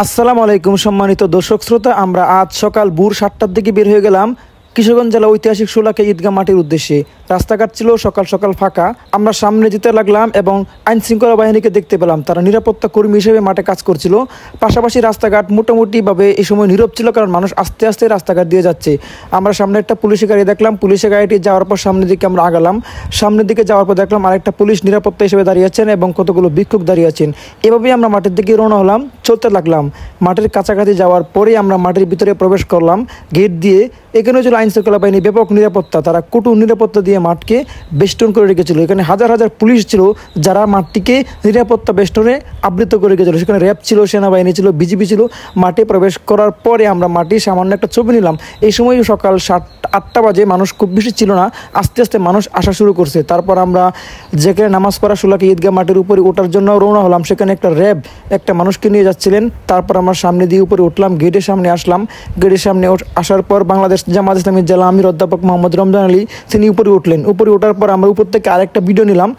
আসসালামু আলাইকুম সম্মানিত দর্শক শ্রোতা, আমরা আজ সকাল ভোর 7টার দিকে বের হয়ে গেলাম কিশোরগঞ্জ জেলা ঐতিহাসিক শোলাকিয়া ঈদগাহ মাঠের উদ্দেশ্যে। রাস্তাঘাট ছিল সকাল সকাল ফাঁকা। আমরা সামনে যেতে লাগলাম এবং আইন শৃঙ্খলা বাহিনীকে দেখতে পেলাম, তারা নিরাপত্তা কর্মী হিসেবে মাঠে কাজ করছিল। পাশাপাশি রাস্তাঘাট মোটামুটিভাবে এই সময় নীরব ছিল, কারণ মানুষ আস্তে আস্তে রাস্তাঘাট দিয়ে যাচ্ছে। আমরা সামনে একটা পুলিশের গাড়ি দেখলাম, পুলিশের গাড়িটি যাওয়ার পর সামনের দিকে আমরা আগালাম। সামনের দিকে যাওয়ার পর দেখলাম আরেকটা পুলিশ নিরাপত্তা হিসেবে দাঁড়িয়ে আছেন এবং কতগুলো ভিক্ষুক দাঁড়িয়ে আছেন। এভাবেই আমরা মাঠের দিকে রওনা হলাম, চলতে লাগলাম। মাঠের কাছাকাছি যাওয়ার পরেই আমরা মাঠের ভিতরে প্রবেশ করলাম গেট দিয়ে। এখানে ছিল আইন শৃঙ্খলা বাহিনী ব্যাপক নিরাপত্তা, তারা কঠোর নিরাপত্তা দিয়ে মাঠকে বেষ্টন করে রেখেছিল। এখানে হাজার হাজার পুলিশ ছিল যারা মাঠটিকে নিরাপত্তা বেষ্টনে আবৃত করে রেখেছিল। সেখানে র্যাব ছিল, সেনাবাহিনী ছিল, বিজিবি ছিল। মাঠে প্রবেশ করার পরে আমরা মাঠে সামান্য একটা ছবি নিলাম। এই সময় সকাল 7-8টা বাজে, মানুষ খুব বেশি ছিল না, আস্তে আস্তে মানুষ আসা শুরু করছে। তারপর আমরা যেখানে নামাজ পড়া শোলাকিয়া ঈদগাহ মাঠের উপরে ওঠার জন্য রওনা হলাম, সেখানে একটা র্যাব একটা মানুষকে নিয়ে যাচ্ছিলেন। তারপর আমরা সামনে দিয়ে উপরে উঠলাম, গেটের সামনে আসলাম। গেটের সামনে আসার পর বাংলাদেশ জামাত ইসলামী জেলা আমির অধ্যাপক মোহাম্মদ রমজান আলী তিনি উপরে উঠলেন। উপরে ওঠার পর আমরা উপর থেকে আরেকটা ভিডিও নিলাম।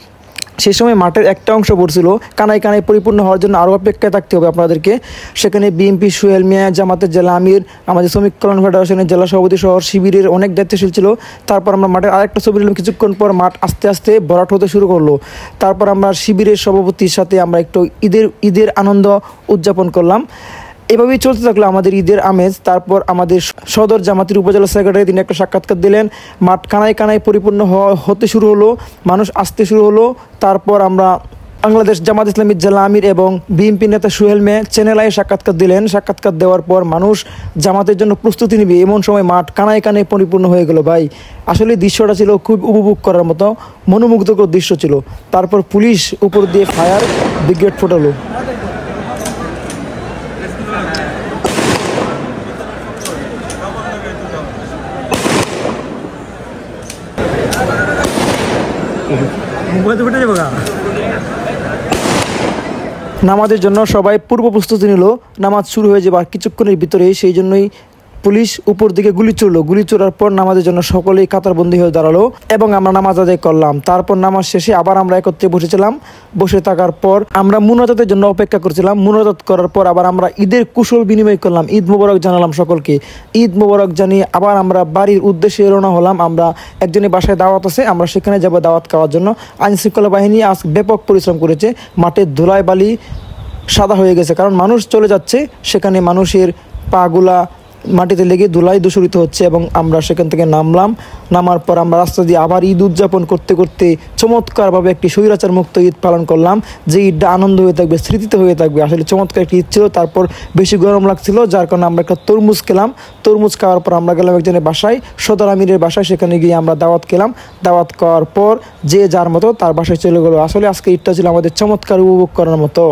সেই সময় মাঠের একটা অংশ পড়ছিল, কানায় কানায় পরিপূর্ণ হওয়ার জন্য আরও অপেক্ষায় থাকতে হবে আপনাদেরকে। সেখানে বিএনপি সোহেল মিয়া, জামাতের জেলা আমির, আমাদের শ্রমিক কল্যাণ ফেডারেশনের জেলা সভাপতি সহ শিবিরের অনেক দায়িত্বশীল ছিল। তারপর আমরা মাঠের আরেকটা ছবি নিলাম। কিছুক্ষণ পর মাঠ আস্তে আস্তে ভরাট হতে শুরু করলো। তারপর আমরা শিবিরের সভাপতির সাথে আমরা একটু ঈদের আনন্দ উদযাপন করলাম। এভাবেই চলতে থাকলো আমাদের ঈদের আমেজ। তারপর আমাদের সদর জামাতের উপজেলা সেক্রেটারি তিনি একটা সাক্ষাৎকার দিলেন। মাঠ কানায় কানায় পরিপূর্ণ হতে শুরু হলো, মানুষ আসতে শুরু হলো। তারপর আমরা বাংলাদেশ জামাত ইসলামী জেলা আমির এবং বিএনপি নেতা সোহেল মে চ্যানেলায় সাক্ষাৎকার দিলেন। সাক্ষাৎকার দেওয়ার পর মানুষ জামাতের জন্য প্রস্তুতি নিবে, এমন সময় মাঠ কানায় কানায় পরিপূর্ণ হয়ে গেল। ভাই, আসলে দৃশ্যটা ছিল খুব উপভোগ করার মতো, মনোমুগ্ধকর দৃশ্য ছিল। তারপর পুলিশ উপর দিয়ে ফায়ার ব্রিগেড ফোটালো। নামাজের জন্য সবাই পূর্ব প্রস্তুতি নিল, নামাজ শুরু হয়ে যাবে আর কিছুক্ষণের ভিতরেই। সেই জন্যই পুলিশ উপর দিকে গুলি চললো। গুলি চলার পর নামাজের জন্য সকলেই কাতারবন্দি হয়ে দাঁড়ালো এবং আমরা নামাজ আদায় করলাম। তারপর নামাজ শেষে আবার আমরা একত্রে বসেছিলাম। বসে থাকার পর আমরা মুনাজাতের জন্য অপেক্ষা করছিলাম। মুনাজাত করার পর আবার আমরা ঈদের কুশল বিনিময় করলাম, ঈদ মোবারক জানালাম সকলকে। ঈদ মোবারক জানিয়ে আবার আমরা বাড়ির উদ্দেশ্যে রওনা হলাম। আমরা একজনের বাসায় দাওয়াত আছে, আমরা সেখানে যাব দাওয়াত খাওয়ার জন্য। আইন শৃঙ্খলা বাহিনী আজ ব্যাপক পরিশ্রম করেছে। মাঠের ধুলায় বালি সাদা হয়ে গেছে, কারণ মানুষ চলে যাচ্ছে। সেখানে মানুষের পাগুলা মাটিতে লেগে ধুলায় দূষিত হচ্ছে এবং আমরা সেখান থেকে নামলাম। নামার পর আমরা রাস্তা দিয়ে আবার ঈদ উদযাপন করতে করতে চমৎকারভাবে একটি স্বৈরাচার মুক্ত ঈদ পালন করলাম, যে ঈদটা আনন্দ হয়ে থাকবে, স্মৃতিতে হয়ে থাকবে। আসলে চমৎকার একটি ঈদ ছিল। তারপর বেশি গরম লাগছিল, যার কারণে আমরা একটা তরমুজ খেলাম। তরমুজ খাওয়ার পর আমরা গেলাম একজনের বাসায়, সদর আমিরের বাসায়। সেখানে গিয়ে আমরা দাওয়াত খেলাম। দাওয়াত খাওয়ার পর যে যার মতো তার বাসায় চলে গেলো। আসলে আজকে ঈদটা ছিল আমাদের চমৎকার উপভোগ করার মতো।